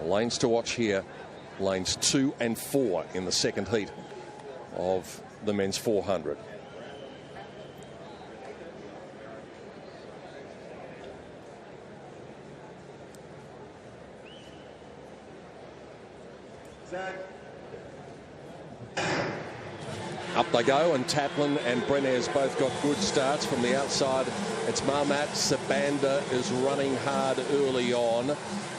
Lanes to watch here. Lanes 2 and 4 in the second heat of the men's 400. Up they go, and Taplin and Brenes both got good starts from the outside. It's Mamat Sabanda is running hard early on.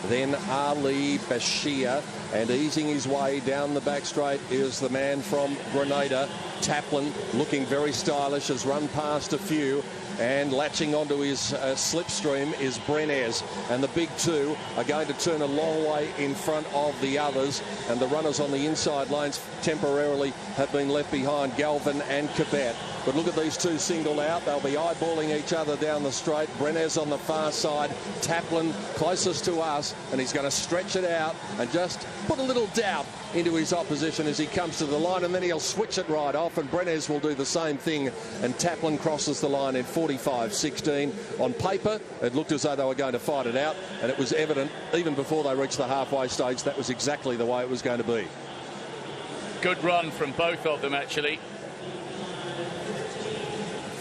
Then Ali Bashir, and easing his way down the back straight is the man from Grenada. Taplin, looking very stylish, has run past a few, and latching onto his slipstream is Brenes. And the big two are going to turn a long way in front of the others, and the runners on the inside lanes temporarily have been left behind, Galvin and Cabet. But look at these two singled out. They'll be eyeballing each other down the straight. Brenes on the far side, Taplin closest to us, and he's going to stretch it out and just put a little doubt into his opposition as he comes to the line, and then he'll switch it right off, and Brenes will do the same thing, and Taplin crosses the line in 45.16. On paper, it looked as though they were going to fight it out, and it was evident even before they reached the halfway stage that was exactly the way it was going to be. Good run from both of them, actually.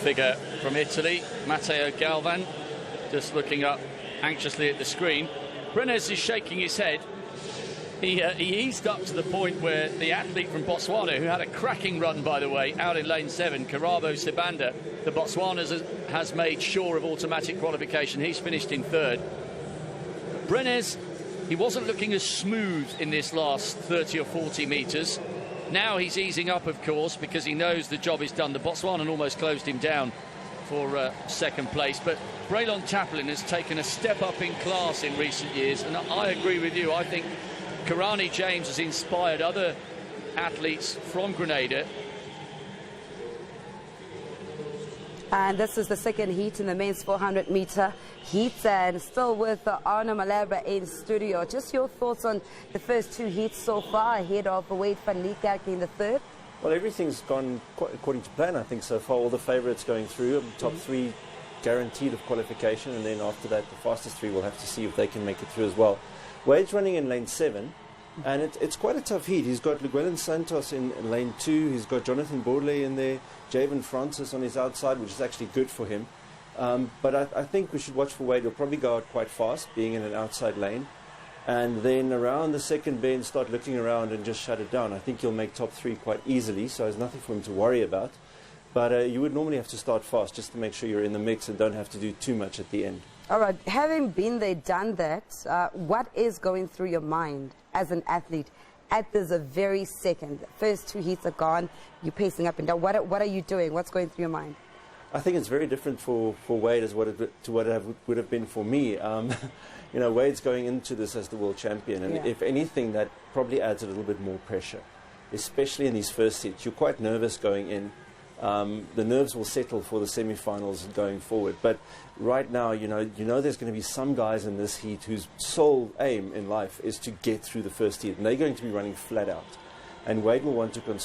Figure from Italy, Matteo Galvan, just looking up anxiously at the screen. Brenes is shaking his head. He eased up to the point where the athlete from Botswana, who had a cracking run, by the way, out in lane 7, Karabo Sibanda, the Botswana has made sure of automatic qualification. He's finished in 3rd. Brenes, he wasn't looking as smooth in this last 30 or 40 metres. Now he's easing up, of course, because he knows the job is done. The Botswanan almost closed him down for second place. But Braylon Taplin has taken a step up in class in recent years. And I agree with you. I think Karani James has inspired other athletes from Grenada. And this is the second heat in the men's 400-meter heats, and still with Arno Malabra in studio. Just your thoughts on the first two heats so far, ahead of Wade van Niekerk in the third? Well, everything's gone quite according to plan, I think, so far. All the favourites going through, top three guaranteed of qualification, and then after that, the fastest three will have to see if they can make it through as well. Wade's running in lane 7. And it's quite a tough heat. He's got Llewellyn Santos in lane 2. He's got Jonathan Borley in there. Javen Francis on his outside, which is actually good for him. But I think we should watch for Wade. He'll probably go out quite fast, being in an outside lane. And then around the second bend, start looking around and just shut it down. I think he'll make top 3 quite easily, so there's nothing for him to worry about. But you would normally have to start fast just to make sure you're in the mix and don't have to do too much at the end. All right, having been there, done that, what is going through your mind as an athlete at this very second? The first two heats are gone, you're pacing up and down. What are you doing? What's going through your mind? I think it's very different for Wade as what it would have been for me. You know, Wade's going into this as the world champion, and if anything, that probably adds a little bit more pressure, especially in these first heats. You're quite nervous going in. The nerves will settle for the semi-finals going forward. But right now, you know there's going to be some guys in this heat whose sole aim in life is to get through the first heat, and they're going to be running flat out. And Wade will want to